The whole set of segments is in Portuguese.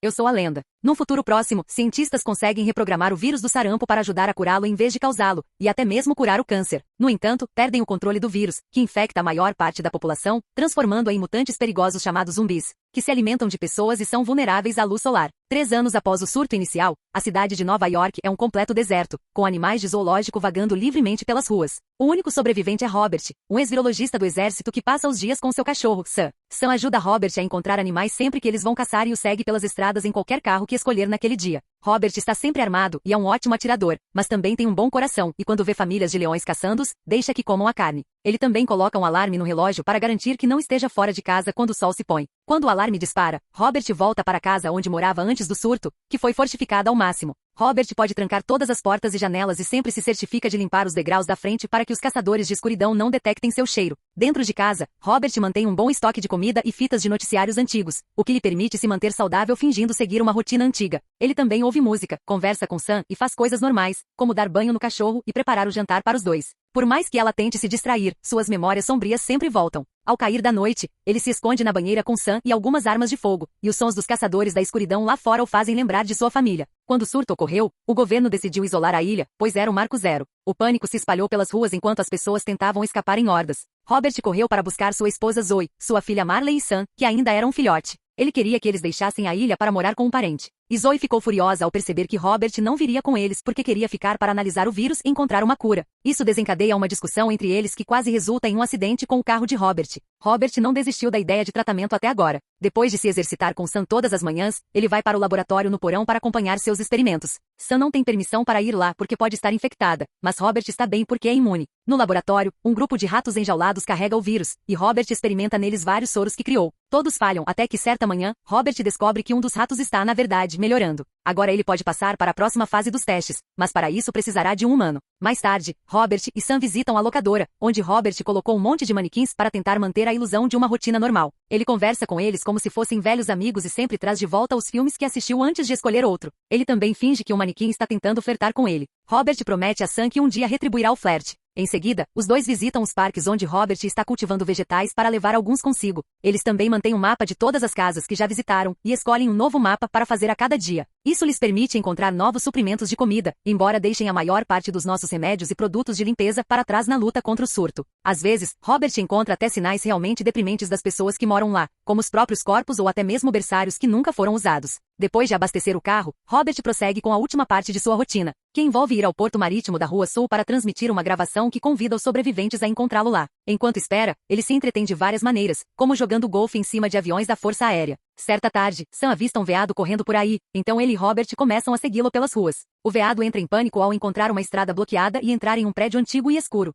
eu sou a lenda. Num futuro próximo, cientistas conseguem reprogramar o vírus do sarampo para ajudar a curá-lo em vez de causá-lo, e até mesmo curar o câncer. No entanto, perdem o controle do vírus, que infecta a maior parte da população, transformando-a em mutantes perigosos chamados zumbis, que se alimentam de pessoas e são vulneráveis à luz solar. 3 anos após o surto inicial, a cidade de Nova York é um completo deserto, com animais de zoológico vagando livremente pelas ruas. O único sobrevivente é Robert, um ex-virologista do exército que passa os dias com seu cachorro, Sam. Sam ajuda Robert a encontrar animais sempre que eles vão caçar e o segue pelas estradas em qualquer carro que escolher naquele dia. Robert está sempre armado e é um ótimo atirador, mas também tem um bom coração e quando vê famílias de leões caçando-os, deixa que comam a carne. Ele também coloca um alarme no relógio para garantir que não esteja fora de casa quando o sol se põe. Quando o alarme dispara, Robert volta para a casa onde morava antes do surto, que foi fortificada ao máximo. Robert pode trancar todas as portas e janelas e sempre se certifica de limpar os degraus da frente para que os caçadores de escuridão não detectem seu cheiro. Dentro de casa, Robert mantém um bom estoque de comida e fitas de noticiários antigos, o que lhe permite se manter saudável fingindo seguir uma rotina antiga. Ele também ouve música, conversa com Sam e faz coisas normais, como dar banho no cachorro e preparar o jantar para os dois. Por mais que ela tente se distrair, suas memórias sombrias sempre voltam. Ao cair da noite, ele se esconde na banheira com Sam e algumas armas de fogo, e os sons dos caçadores da escuridão lá fora o fazem lembrar de sua família. Quando o surto ocorreu, o governo decidiu isolar a ilha, pois era o marco zero. O pânico se espalhou pelas ruas enquanto as pessoas tentavam escapar em hordas. Robert correu para buscar sua esposa Zoe, sua filha Marley e Sam, que ainda era um filhote. Ele queria que eles deixassem a ilha para morar com um parente. E Zoe ficou furiosa ao perceber que Robert não viria com eles porque queria ficar para analisar o vírus e encontrar uma cura. Isso desencadeia uma discussão entre eles que quase resulta em um acidente com o carro de Robert. Robert não desistiu da ideia de tratamento até agora. Depois de se exercitar com Sam todas as manhãs, ele vai para o laboratório no porão para acompanhar seus experimentos. Sam não tem permissão para ir lá porque pode estar infectada, mas Robert está bem porque é imune. No laboratório, um grupo de ratos enjaulados carrega o vírus, e Robert experimenta neles vários soros que criou. Todos falham até que certa manhã, Robert descobre que um dos ratos está, na verdade, melhorando. Agora ele pode passar para a próxima fase dos testes, mas para isso precisará de um humano. Mais tarde, Robert e Sam visitam a locadora, onde Robert colocou um monte de manequins para tentar manter a ilusão de uma rotina normal. Ele conversa com eles como se fossem velhos amigos e sempre traz de volta os filmes que assistiu antes de escolher outro. Ele também finge que um manequim está tentando flertar com ele. Robert promete a Sam que um dia retribuirá o flerte. Em seguida, os dois visitam os parques onde Robert está cultivando vegetais para levar alguns consigo. Eles também mantêm um mapa de todas as casas que já visitaram e escolhem um novo mapa para fazer a cada dia. Isso lhes permite encontrar novos suprimentos de comida, embora deixem a maior parte dos nossos remédios e produtos de limpeza para trás na luta contra o surto. Às vezes, Robert encontra até sinais realmente deprimentes das pessoas que moram lá, como os próprios corpos ou até mesmo berçários que nunca foram usados. Depois de abastecer o carro, Robert prossegue com a última parte de sua rotina, que envolve ir ao porto marítimo da Rua Sul para transmitir uma gravação que convida os sobreviventes a encontrá-lo lá. Enquanto espera, ele se entretém de várias maneiras, como jogando golfe em cima de aviões da Força Aérea. Certa tarde, Sam avista um veado correndo por aí, então ele e Robert começam a segui-lo pelas ruas. O veado entra em pânico ao encontrar uma estrada bloqueada e entrar em um prédio antigo e escuro.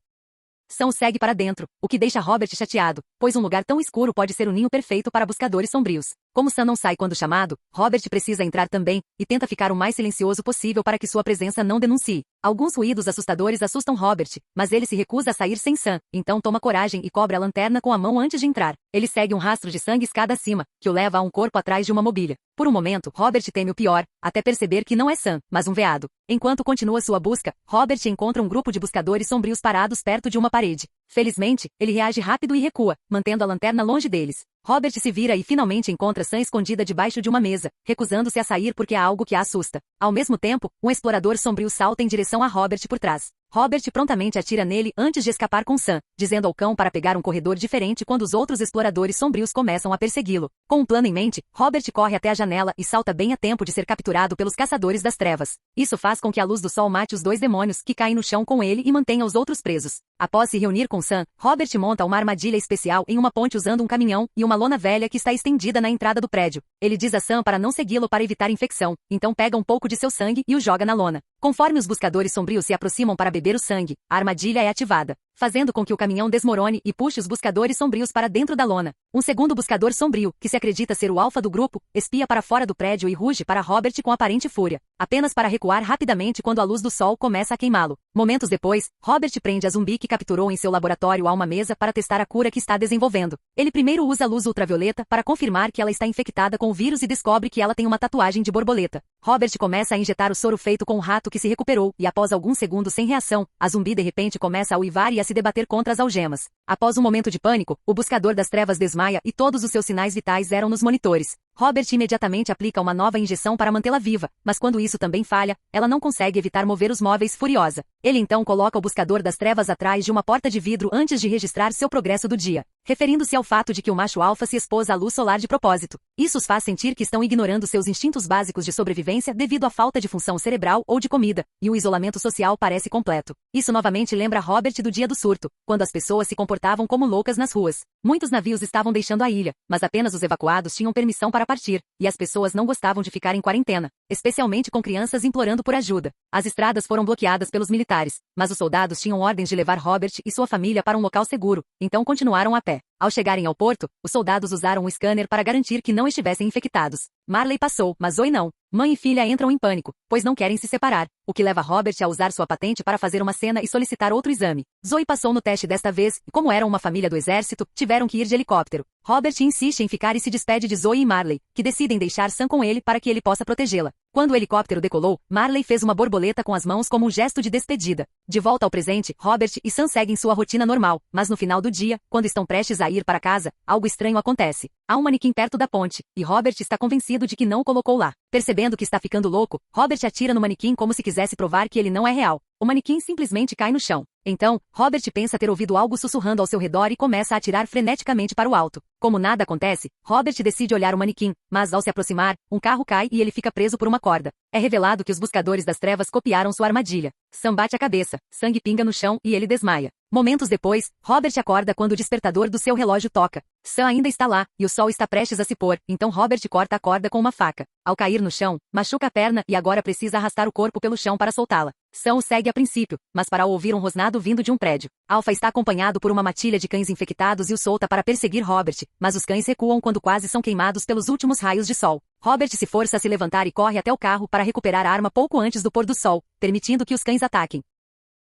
Sam o segue para dentro, o que deixa Robert chateado, pois um lugar tão escuro pode ser o ninho perfeito para buscadores sombrios. Como Sam não sai quando chamado, Robert precisa entrar também, e tenta ficar o mais silencioso possível para que sua presença não denuncie. Alguns ruídos assustadores assustam Robert, mas ele se recusa a sair sem Sam, então toma coragem e cobre a lanterna com a mão antes de entrar. Ele segue um rastro de sangue escada acima, que o leva a um corpo atrás de uma mobília. Por um momento, Robert teme o pior, até perceber que não é Sam, mas um veado. Enquanto continua sua busca, Robert encontra um grupo de buscadores sombrios parados perto de uma parede. Felizmente, ele reage rápido e recua, mantendo a lanterna longe deles. Robert se vira e finalmente encontra Sam escondida debaixo de uma mesa, recusando-se a sair porque há algo que a assusta. Ao mesmo tempo, um explorador sombrio salta em direção a Robert por trás. Robert prontamente atira nele antes de escapar com Sam, dizendo ao cão para pegar um corredor diferente quando os outros exploradores sombrios começam a persegui-lo. Com um plano em mente, Robert corre até a janela e salta bem a tempo de ser capturado pelos caçadores das trevas. Isso faz com que a luz do sol mate os dois demônios que caem no chão com ele e mantenha os outros presos. Após se reunir com Sam, Robert monta uma armadilha especial em uma ponte usando um caminhão e uma lona velha que está estendida na entrada do prédio. Ele diz a Sam para não segui-lo para evitar infecção, então pega um pouco de seu sangue e o joga na lona. Conforme os buscadores sombrios se aproximam para beber o sangue, a armadilha é ativada, fazendo com que o caminhão desmorone e puxe os buscadores sombrios para dentro da lona. Um segundo buscador sombrio, que se acredita ser o alfa do grupo, espia para fora do prédio e ruge para Robert com aparente fúria, apenas para recuar rapidamente quando a luz do sol começa a queimá-lo. Momentos depois, Robert prende a zumbi que capturou em seu laboratório a uma mesa para testar a cura que está desenvolvendo. Ele primeiro usa a luz ultravioleta para confirmar que ela está infectada com o vírus e descobre que ela tem uma tatuagem de borboleta. Robert começa a injetar o soro feito com o rato que se recuperou, e após alguns segundos sem reação, a zumbi de repente começa a uivar e a se debater contra as algemas. Após um momento de pânico, o buscador das trevas desmaia e todos os seus sinais vitais eram nos monitores. Robert imediatamente aplica uma nova injeção para mantê-la viva, mas quando isso também falha, ela não consegue evitar mover os móveis furiosa. Ele então coloca o buscador das trevas atrás de uma porta de vidro antes de registrar seu progresso do dia, referindo-se ao fato de que o macho alfa se expôs à luz solar de propósito. Isso os faz sentir que estão ignorando seus instintos básicos de sobrevivência devido à falta de função cerebral ou de comida, e o isolamento social parece completo. Isso novamente lembra Robert do dia do surto, quando as pessoas se comportavam como loucas nas ruas. Muitos navios estavam deixando a ilha, mas apenas os evacuados tinham permissão para partir, e as pessoas não gostavam de ficar em quarentena, especialmente com crianças implorando por ajuda. As estradas foram bloqueadas pelos militares, mas os soldados tinham ordens de levar Robert e sua família para um local seguro, então continuaram a pé. Ao chegarem ao porto, os soldados usaram um scanner para garantir que não estivessem infectados. Marley passou, mas Zoe não. Mãe e filha entram em pânico, pois não querem se separar, o que leva Robert a usar sua patente para fazer uma cena e solicitar outro exame. Zoe passou no teste desta vez, e como eram uma família do exército, tiveram que ir de helicóptero. Robert insiste em ficar e se despede de Zoe e Marley, que decidem deixar Sam com ele para que ele possa protegê-la. Quando o helicóptero decolou, Marley fez uma borboleta com as mãos como um gesto de despedida. De volta ao presente, Robert e Sam seguem sua rotina normal, mas no final do dia, quando estão prestes a ir para casa, algo estranho acontece. Há um manequim perto da ponte, e Robert está convencido de que não o colocou lá. Percebendo que está ficando louco, Robert atira no manequim como se quisesse provar que ele não é real. O manequim simplesmente cai no chão. Então, Robert pensa ter ouvido algo sussurrando ao seu redor e começa a atirar freneticamente para o alto. Como nada acontece, Robert decide olhar o manequim, mas ao se aproximar, um carro cai e ele fica preso por uma corda. É revelado que os buscadores das trevas copiaram sua armadilha. Sam bate a cabeça, sangue pinga no chão e ele desmaia. Momentos depois, Robert acorda quando o despertador do seu relógio toca. Sam ainda está lá, e o sol está prestes a se pôr, então Robert corta a corda com uma faca. Ao cair no chão, machuca a perna e agora precisa arrastar o corpo pelo chão para soltá-la. Sam o segue a princípio, mas para ouvir um rosnado vindo de um prédio. Alpha está acompanhado por uma matilha de cães infectados e o solta para perseguir Robert, mas os cães recuam quando quase são queimados pelos últimos raios de sol. Robert se força a se levantar e corre até o carro para recuperar a arma pouco antes do pôr do sol, permitindo que os cães ataquem.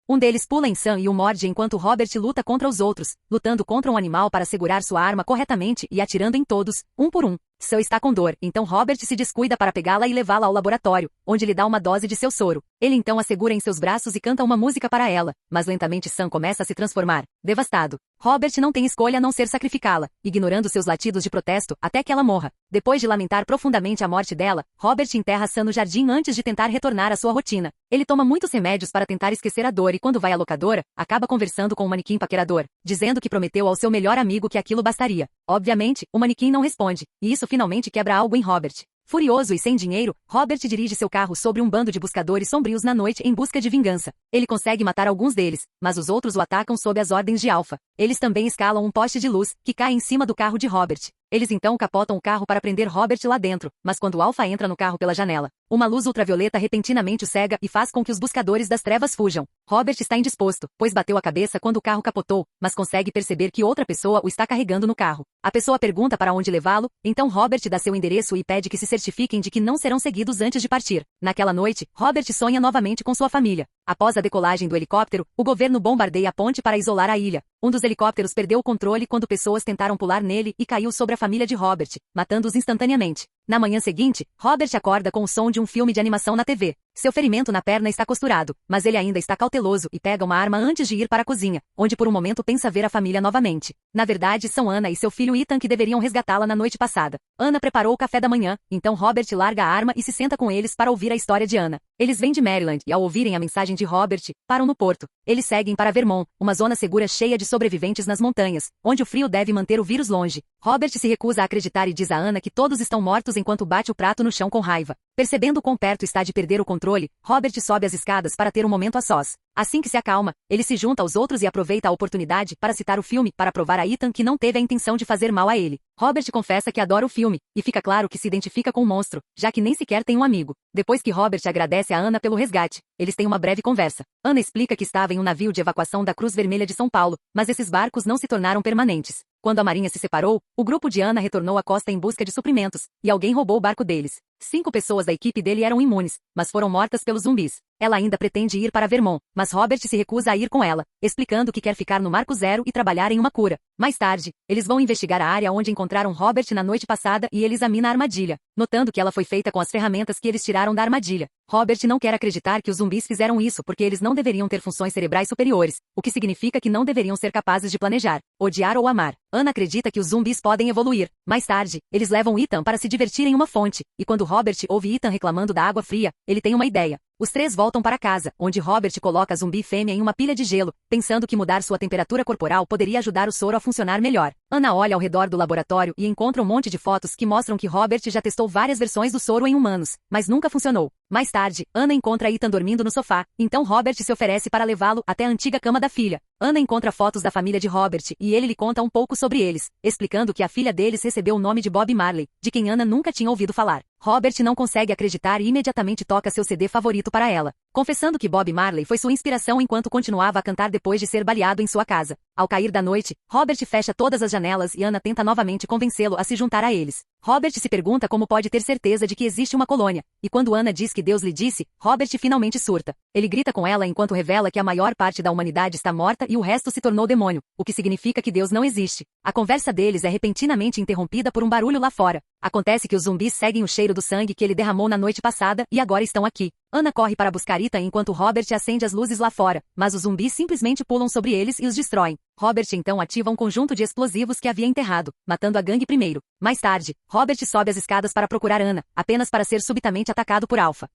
Um deles pula em Sam e o morde enquanto Robert luta contra os outros, lutando contra um animal para segurar sua arma corretamente e atirando em todos, um por um. Sam está com dor, então Robert se descuida para pegá-la e levá-la ao laboratório, onde lhe dá uma dose de seu soro. Ele então a segura em seus braços e canta uma música para ela, mas lentamente Sam começa a se transformar, devastado. Robert não tem escolha a não ser sacrificá-la, ignorando seus latidos de protesto até que ela morra. Depois de lamentar profundamente a morte dela, Robert enterra Sam no jardim antes de tentar retornar à sua rotina. Ele toma muitos remédios para tentar esquecer a dor e quando vai à locadora, acaba conversando com o manequim paquerador, dizendo que prometeu ao seu melhor amigo que aquilo bastaria. Obviamente, o manequim não responde, e isso finalmente quebra algo em Robert. Furioso e sem dinheiro, Robert dirige seu carro sobre um bando de buscadores sombrios na noite em busca de vingança. Ele consegue matar alguns deles, mas os outros o atacam sob as ordens de Alpha. Eles também escalam um poste de luz, que cai em cima do carro de Robert. Eles então capotam o carro para prender Robert lá dentro, mas quando Alpha entra no carro pela janela, uma luz ultravioleta repentinamente o cega e faz com que os buscadores das trevas fujam. Robert está indisposto, pois bateu a cabeça quando o carro capotou, mas consegue perceber que outra pessoa o está carregando no carro. A pessoa pergunta para onde levá-lo, então Robert dá seu endereço e pede que se certifiquem de que não serão seguidos antes de partir. Naquela noite, Robert sonha novamente com sua família. Após a decolagem do helicóptero, o governo bombardeia a ponte para isolar a ilha. Um dos helicópteros perdeu o controle quando pessoas tentaram pular nele e caiu sobre a família de Robert, matando-os instantaneamente. Na manhã seguinte, Robert acorda com o som de um filme de animação na TV. Seu ferimento na perna está costurado, mas ele ainda está cauteloso e pega uma arma antes de ir para a cozinha, onde por um momento pensa ver a família novamente. Na verdade, são Anna e seu filho Ethan que deveriam resgatá-la na noite passada. Anna preparou o café da manhã, então Robert larga a arma e se senta com eles para ouvir a história de Anna. Eles vêm de Maryland e ao ouvirem a mensagem de Robert, param no porto. Eles seguem para Vermont, uma zona segura cheia de sobreviventes nas montanhas, onde o frio deve manter o vírus longe. Robert se recusa a acreditar e diz a Anna que todos estão mortos enquanto bate o prato no chão com raiva. Percebendo quão perto está de perder o controle, Robert sobe as escadas para ter um momento a sós. Assim que se acalma, ele se junta aos outros e aproveita a oportunidade para citar o filme para provar a Ethan que não teve a intenção de fazer mal a ele. Robert confessa que adora o filme, e fica claro que se identifica com o monstro, já que nem sequer tem um amigo. Depois que Robert agradece a Anna pelo resgate, eles têm uma breve conversa. Anna explica que estava em um navio de evacuação da Cruz Vermelha de São Paulo, mas esses barcos não se tornaram permanentes. Quando a marinha se separou, o grupo de Anna retornou à costa em busca de suprimentos, e alguém roubou o barco deles. 5 pessoas da equipe dele eram imunes, mas foram mortas pelos zumbis. Ela ainda pretende ir para Vermont, mas Robert se recusa a ir com ela, explicando que quer ficar no Marco Zero e trabalhar em uma cura. Mais tarde, eles vão investigar a área onde encontraram Robert na noite passada e ele examina a armadilha, notando que ela foi feita com as ferramentas que eles tiraram da armadilha. Robert não quer acreditar que os zumbis fizeram isso porque eles não deveriam ter funções cerebrais superiores, o que significa que não deveriam ser capazes de planejar, odiar ou amar. Ana acredita que os zumbis podem evoluir. Mais tarde, eles levam Ethan para se divertir em uma fonte, e quando Robert ouve Ethan reclamando da água fria, ele tem uma ideia. Os 3 voltam para casa, onde Robert coloca a zumbi fêmea em uma pilha de gelo, pensando que mudar sua temperatura corporal poderia ajudar o soro a funcionar melhor. Ana olha ao redor do laboratório e encontra um monte de fotos que mostram que Robert já testou várias versões do soro em humanos, mas nunca funcionou. Mais tarde, Ana encontra Ethan dormindo no sofá, então Robert se oferece para levá-lo até a antiga cama da filha. Ana encontra fotos da família de Robert e ele lhe conta um pouco sobre eles, explicando que a filha deles recebeu o nome de Bob Marley, de quem Ana nunca tinha ouvido falar. Robert não consegue acreditar e imediatamente toca seu CD favorito para ela, confessando que Bob Marley foi sua inspiração enquanto continuava a cantar depois de ser baleado em sua casa. Ao cair da noite, Robert fecha todas as janelas e Ana tenta novamente convencê-lo a se juntar a eles. Robert se pergunta como pode ter certeza de que existe uma colônia, e quando Ana diz que Deus lhe disse, Robert finalmente surta. Ele grita com ela enquanto revela que a maior parte da humanidade está morta e o resto se tornou demônio, o que significa que Deus não existe. A conversa deles é repentinamente interrompida por um barulho lá fora. Acontece que os zumbis seguem o cheiro do sangue que ele derramou na noite passada e agora estão aqui. Ana corre para buscar Ethan enquanto Robert acende as luzes lá fora, mas os zumbis simplesmente pulam sobre eles e os destroem. Robert então ativa um conjunto de explosivos que havia enterrado, matando a gangue primeiro. Mais tarde, Robert sobe as escadas para procurar Ana, apenas para ser subitamente atacado por Alpha.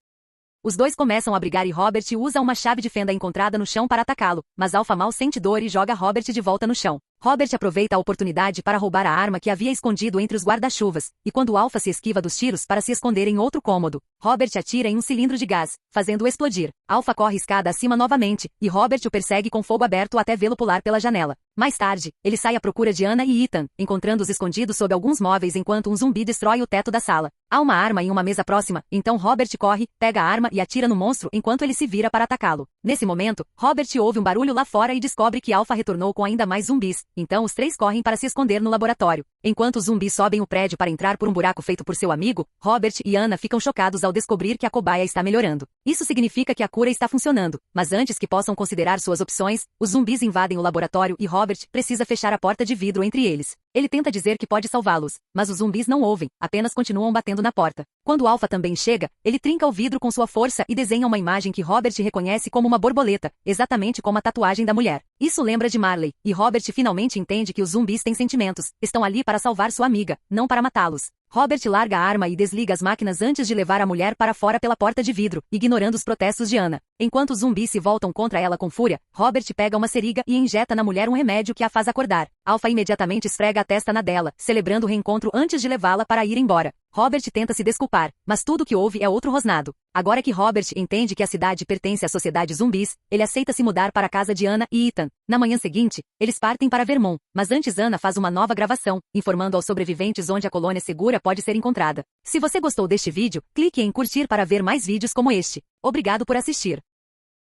Os dois começam a brigar e Robert usa uma chave de fenda encontrada no chão para atacá-lo, mas Alpha mal sente dor e joga Robert de volta no chão. Robert aproveita a oportunidade para roubar a arma que havia escondido entre os guarda-chuvas, e quando Alpha se esquiva dos tiros para se esconder em outro cômodo, Robert atira em um cilindro de gás, fazendo-o explodir. Alpha corre escada acima novamente, e Robert o persegue com fogo aberto até vê-lo pular pela janela. Mais tarde, ele sai à procura de Ana e Ethan, encontrando-os escondidos sob alguns móveis enquanto um zumbi destrói o teto da sala. Há uma arma em uma mesa próxima, então Robert corre, pega a arma e atira no monstro enquanto ele se vira para atacá-lo. Nesse momento, Robert ouve um barulho lá fora e descobre que Alpha retornou com ainda mais zumbis, então os 3 correm para se esconder no laboratório. Enquanto os zumbis sobem o prédio para entrar por um buraco feito por seu amigo, Robert e Ana ficam chocados ao descobrir que a cobaia está melhorando. Isso significa que a cura está funcionando, mas antes que possam considerar suas opções, os zumbis invadem o laboratório e Robert precisa fechar a porta de vidro entre eles. Ele tenta dizer que pode salvá-los, mas os zumbis não ouvem, apenas continuam batendo na porta. Quando Alpha também chega, ele trinca o vidro com sua força e desenha uma imagem que Robert reconhece como uma borboleta, exatamente como a tatuagem da mulher. Isso lembra de Marley, e Robert finalmente entende que os zumbis têm sentimentos, estão ali para salvar sua amiga, não para matá-los. Robert larga a arma e desliga as máquinas antes de levar a mulher para fora pela porta de vidro, ignorando os protestos de Ana. Enquanto os zumbis se voltam contra ela com fúria, Robert pega uma seringa e injeta na mulher um remédio que a faz acordar. Alpha imediatamente esfrega a testa na dela, celebrando o reencontro antes de levá-la para ir embora. Robert tenta se desculpar, mas tudo o que houve é outro rosnado. Agora que Robert entende que a cidade pertence à sociedade zumbis, ele aceita se mudar para a casa de Ana e Ethan. Na manhã seguinte, eles partem para Vermont, mas antes Ana faz uma nova gravação, informando aos sobreviventes onde a colônia segura pode ser encontrada. Se você gostou deste vídeo, clique em curtir para ver mais vídeos como este. Obrigado por assistir.